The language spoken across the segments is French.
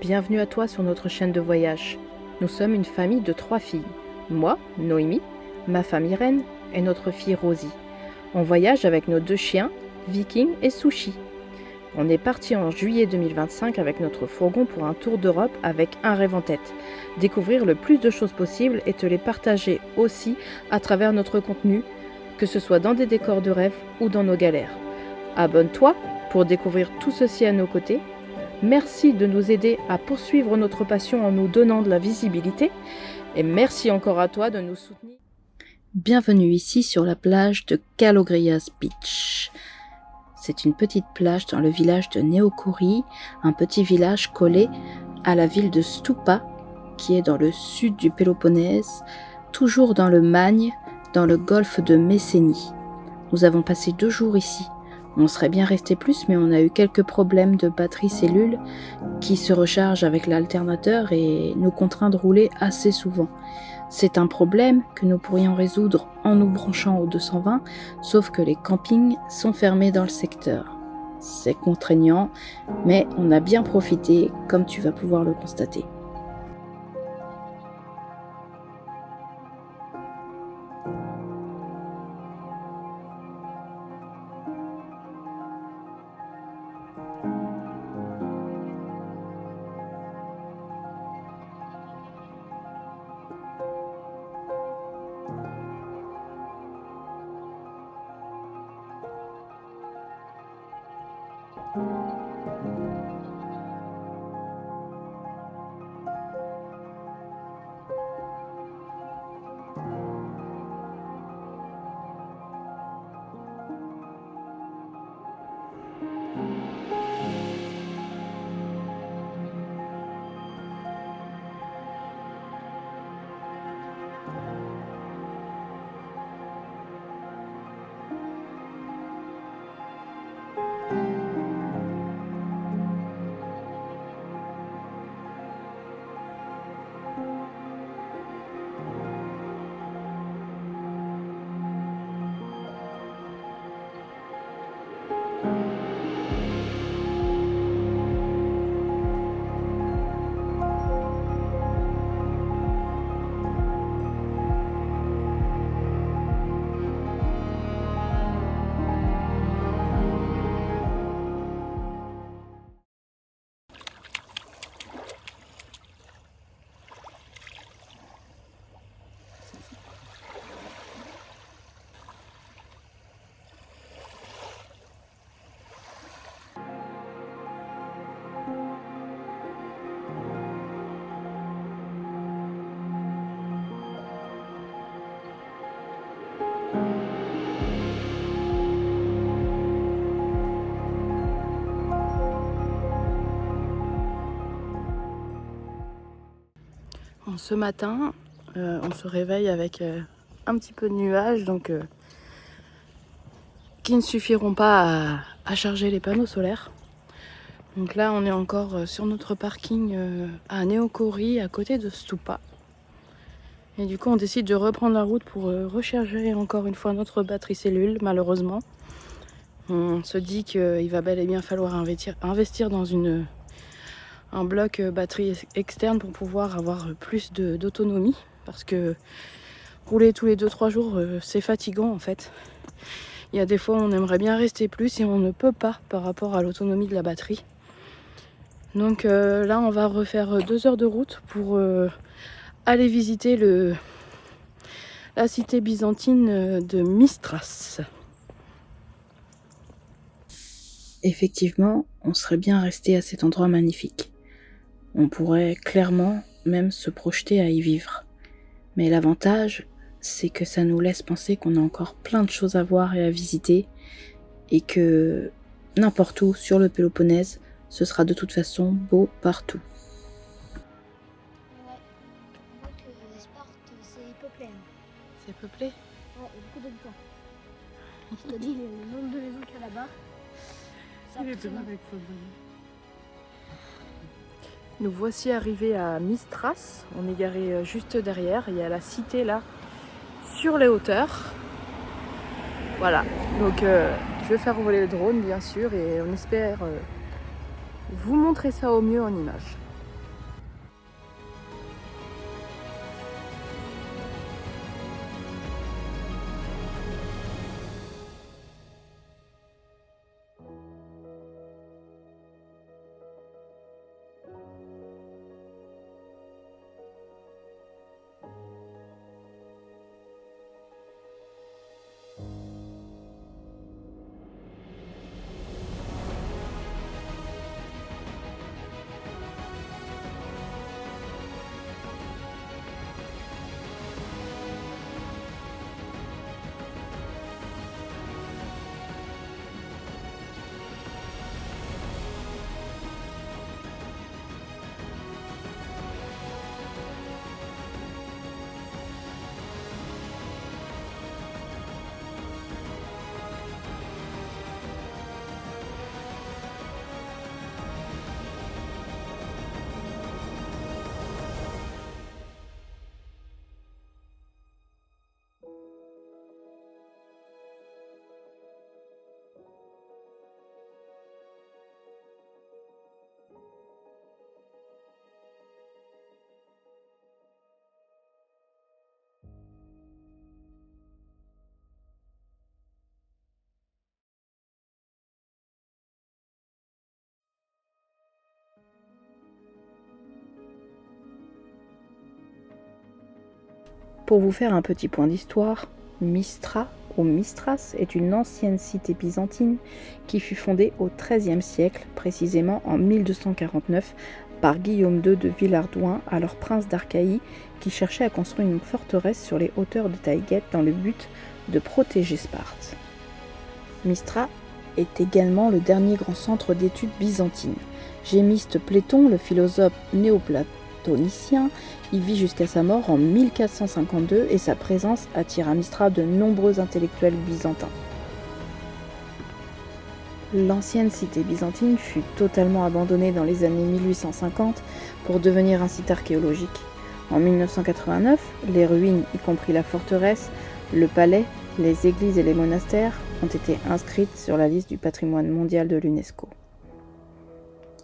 bienvenue à toi sur notre chaîne de voyage. Nous sommes une famille de 3 filles. Moi, Noémie, ma femme Irène et notre fille Rosie. On voyage avec nos 2 chiens, Viking et Sushi. On est parti en juillet 2025 avec notre fourgon pour un tour d'Europe avec un rêve en tête. Découvrir le plus de choses possibles et te les partager aussi à travers notre contenu, que ce soit dans des décors de rêve ou dans nos galères. Abonne-toi pour découvrir tout ceci à nos côtés. Merci de nous aider à poursuivre notre passion en nous donnant de la visibilité. Et merci encore à toi de nous soutenir. Bienvenue ici sur la plage de Calogrias Beach. C'est une petite plage dans le village de Neokori, un petit village collé à la ville de Stupa, qui est dans le sud du Péloponnèse, toujours dans le Magne, dans le golfe de Messénie. Nous avons passé 2 jours ici. On serait bien resté plus, mais on a eu quelques problèmes de batterie cellule qui se rechargent avec l'alternateur et nous contraint de rouler assez souvent. C'est un problème que nous pourrions résoudre en nous branchant au 220, sauf que les campings sont fermés dans le secteur. C'est contraignant, mais on a bien profité, comme tu vas pouvoir le constater. Ce matin, on se réveille avec un petit peu de nuages, donc qui ne suffiront pas à charger les panneaux solaires. Donc là, on est encore sur notre parking à Neokori, à côté de Stupa. Et du coup, on décide de reprendre la route pour recharger encore une fois notre batterie cellule, malheureusement. On se dit qu'il va bel et bien falloir investir dans un bloc batterie externe pour pouvoir avoir plus d'autonomie, parce que rouler tous les 2-3 jours c'est fatigant en fait. Il y a des fois où on aimerait bien rester plus et on ne peut pas par rapport à l'autonomie de la batterie. Donc là on va refaire 2 heures de route pour aller visiter la cité byzantine de Mystras. Effectivement, on serait bien resté à cet endroit magnifique. On pourrait clairement même se projeter à y vivre. Mais l'avantage, c'est que ça nous laisse penser qu'on a encore plein de choses à voir et à visiter, et que n'importe où sur le Péloponnèse, ce sera de toute façon beau partout. Ouais, on voit que Sparte, c'est peuplé. C'est peuplé ? Ouais, il y a beaucoup d'habitants. Je te dis le nombre de maisons qu'il y a là-bas. C'est impressionnant. Nous voici arrivés à Mystras, on est garé juste derrière, il y a la cité là, sur les hauteurs. Voilà, donc je vais faire voler le drone bien sûr et on espère vous montrer ça au mieux en images. Pour vous faire un petit point d'histoire, Mistra ou Mistras est une ancienne cité byzantine qui fut fondée au XIIIe siècle, précisément en 1249, par Guillaume II de Villardouin, alors prince d'Archaïe, qui cherchait à construire une forteresse sur les hauteurs de Taïget dans le but de protéger Sparte. Mistra est également le dernier grand centre d'études byzantines. Gémiste Platon, le philosophe néoplatonicien, y vit jusqu'à sa mort en 1452 et sa présence attire à Mistra de nombreux intellectuels byzantins. L'ancienne cité byzantine fut totalement abandonnée dans les années 1850 pour devenir un site archéologique. En 1989, les ruines, y compris la forteresse, le palais, les églises et les monastères, ont été inscrites sur la liste du patrimoine mondial de l'UNESCO.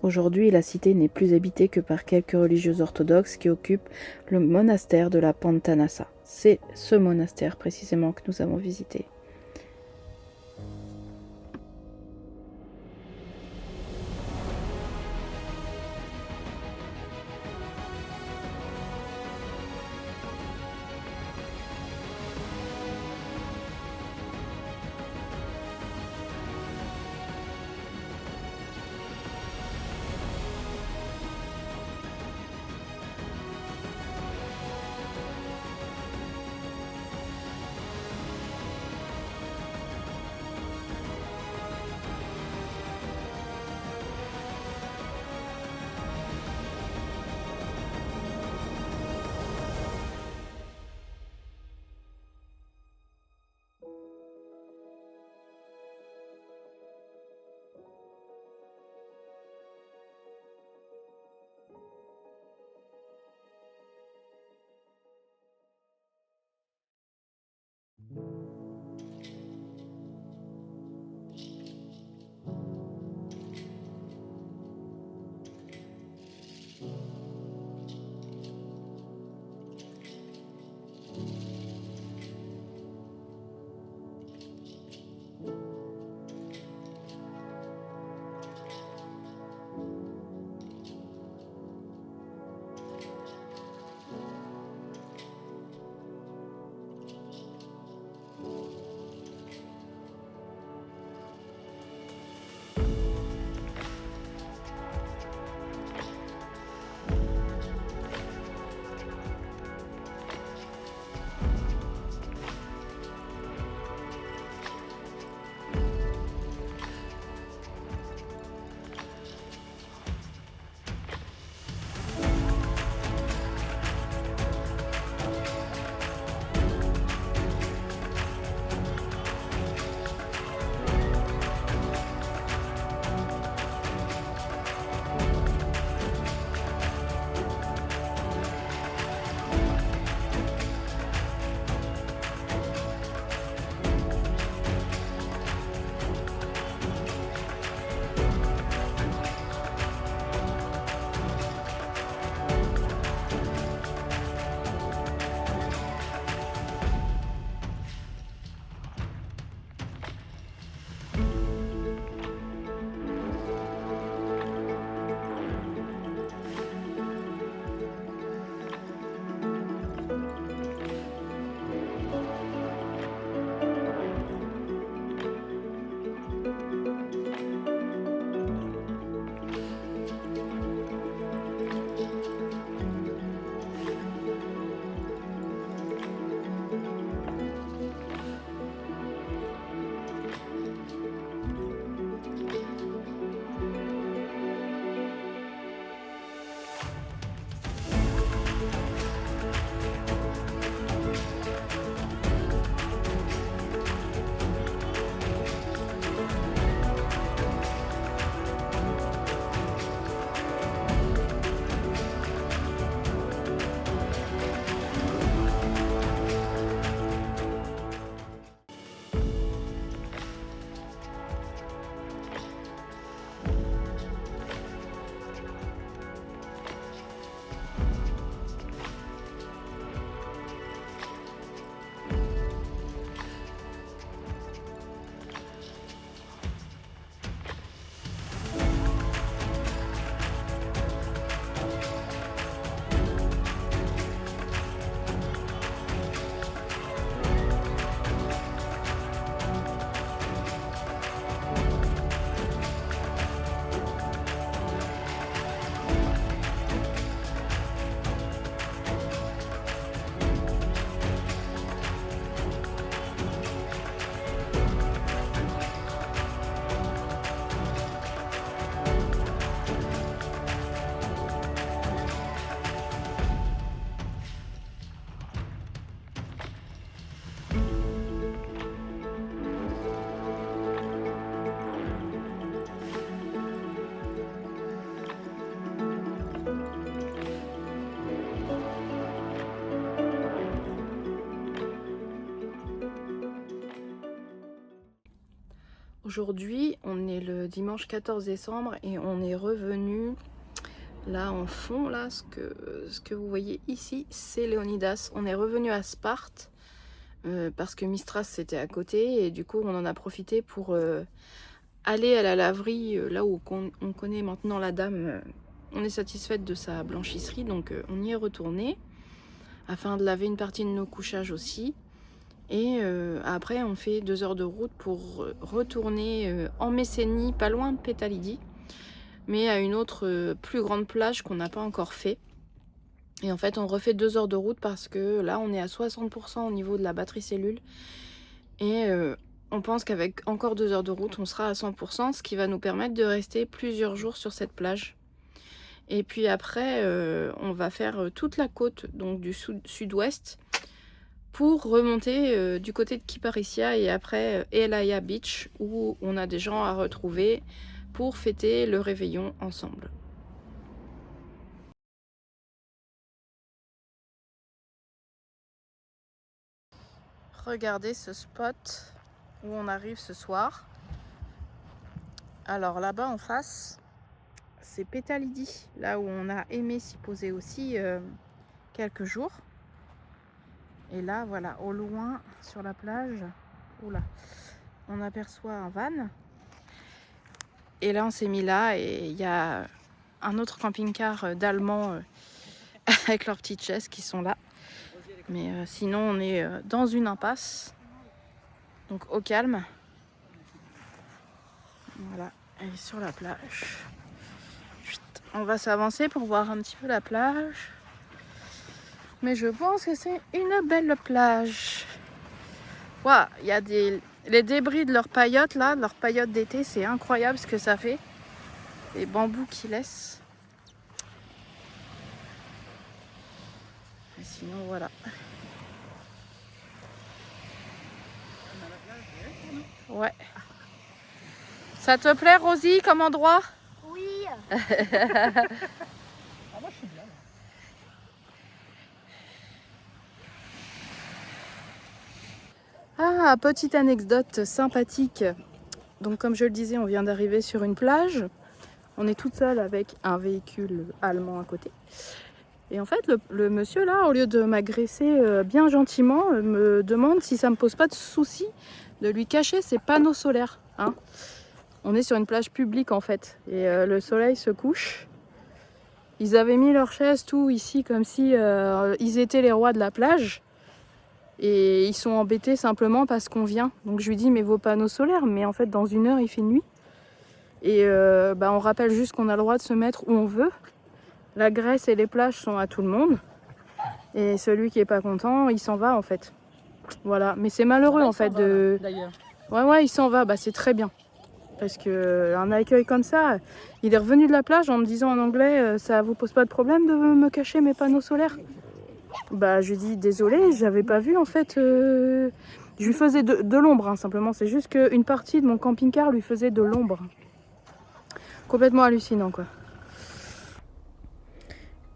Aujourd'hui, la cité n'est plus habitée que par quelques religieux orthodoxes qui occupent le monastère de la Pantanassa. C'est ce monastère précisément que nous avons visité. Aujourd'hui, on est le dimanche 14 décembre et on est revenu là en fond, là, ce que vous voyez ici, c'est Léonidas. On est revenu à Sparte parce que Mistras c'était à côté et du coup on en a profité pour aller à la laverie, là où on connaît maintenant la dame. On est satisfaite de sa blanchisserie, donc on y est retourné afin de laver une partie de nos couchages aussi. Et après on fait 2 heures de route pour retourner en Messénie, pas loin de Pétalidi, mais à une autre plus grande plage qu'on n'a pas encore fait. Et en fait on refait 2 heures de route parce que là on est à 60% au niveau de la batterie cellule. Et on pense qu'avec encore 2 heures de route on sera à 100%, ce qui va nous permettre de rester plusieurs jours sur cette plage. Et puis après on va faire toute la côte, donc du sud-ouest, pour remonter du côté de Kyparissia et après Elaya Beach, où on a des gens à retrouver pour fêter le réveillon ensemble. Regardez ce spot où on arrive ce soir. Alors là-bas en face, c'est Pétalidi, là où on a aimé s'y poser aussi quelques jours. Et là, voilà, au loin, sur la plage, oula, on aperçoit un van. Et là, on s'est mis là et il y a un autre camping-car d'Allemands avec leurs petites chaises qui sont là. Mais sinon, on est dans une impasse, donc au calme. Voilà, et sur la plage. On va s'avancer pour voir un petit peu la plage. Mais je pense que c'est une belle plage. Waouh, il y a les débris de leurs paillotes là, de leurs paillotes d'été, c'est incroyable ce que ça fait. Les bambous qu'ils laissent. Et sinon voilà. Ouais. Ça te plaît Rosie comme endroit? Oui. Moi je suis bien. Ah, petite anecdote sympathique. Donc comme je le disais, on vient d'arriver sur une plage. On est toute seule avec un véhicule allemand à côté. Et en fait, le monsieur là, au lieu de m'agresser bien gentiment, me demande si ça me pose pas de souci de lui cacher ses panneaux solaires. Hein. On est sur une plage publique en fait. Et le soleil se couche. Ils avaient mis leurs chaises tout ici comme si ils étaient les rois de la plage. Et ils sont embêtés simplement parce qu'on vient. Donc je lui dis mais vos panneaux solaires, mais en fait dans 1 heure il fait nuit. Et on rappelle juste qu'on a le droit de se mettre où on veut. La Grèce et les plages sont à tout le monde. Et celui qui est pas content, il s'en va en fait. Voilà, mais c'est malheureux en fait de... D'ailleurs. Ouais, il s'en va, bah c'est très bien. Parce que un accueil comme ça, il est revenu de la plage en me disant en anglais ça vous pose pas de problème de me cacher mes panneaux solaires? Bah je lui dis désolé, j'avais pas vu en fait. Je lui faisais de l'ombre hein, simplement. C'est juste qu'une partie de mon camping-car lui faisait de l'ombre. Complètement hallucinant quoi.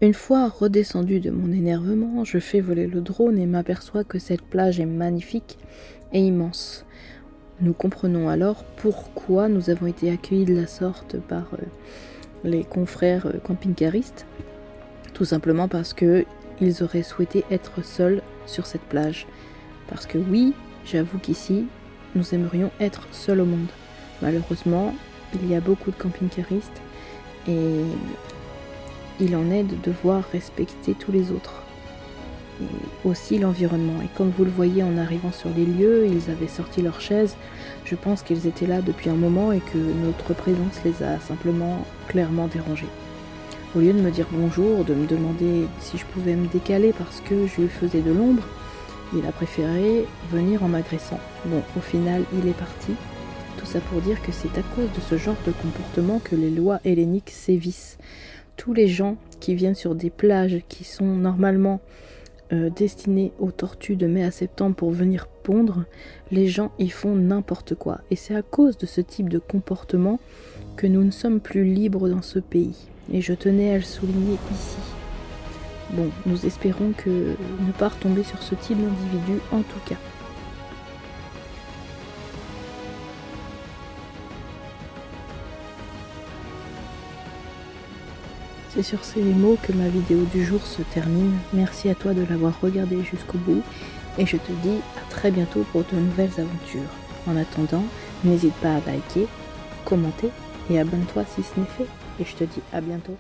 Une fois redescendu de mon énervement, je fais voler le drone et m'aperçois que cette plage est magnifique et immense. Nous comprenons alors pourquoi nous avons été accueillis de la sorte par les confrères camping-caristes. Tout simplement parce que ils auraient souhaité être seuls sur cette plage. Parce que oui, j'avoue qu'ici, nous aimerions être seuls au monde. Malheureusement, il y a beaucoup de camping-caristes et il en est de devoir respecter tous les autres. Et aussi l'environnement. Et comme vous le voyez en arrivant sur les lieux, ils avaient sorti leurs chaises. Je pense qu'ils étaient là depuis un moment et que notre présence les a simplement clairement dérangés. Au lieu de me dire bonjour, de me demander si je pouvais me décaler parce que je lui faisais de l'ombre, il a préféré venir en m'agressant. Bon, au final, il est parti. Tout ça pour dire que c'est à cause de ce genre de comportement que les lois helléniques sévissent. Tous les gens qui viennent sur des plages qui sont normalement destinées aux tortues de mai à septembre pour venir pondre, les gens y font n'importe quoi. Et c'est à cause de ce type de comportement que nous ne sommes plus libres dans ce pays. Et je tenais à le souligner ici. Bon, nous espérons que ne pas retomber sur ce type d'individu en tout cas. C'est sur ces mots que ma vidéo du jour se termine. Merci à toi de l'avoir regardé jusqu'au bout et je te dis à très bientôt pour de nouvelles aventures. En attendant, n'hésite pas à liker, commenter et abonne-toi si ce n'est fait. Et je te dis à bientôt.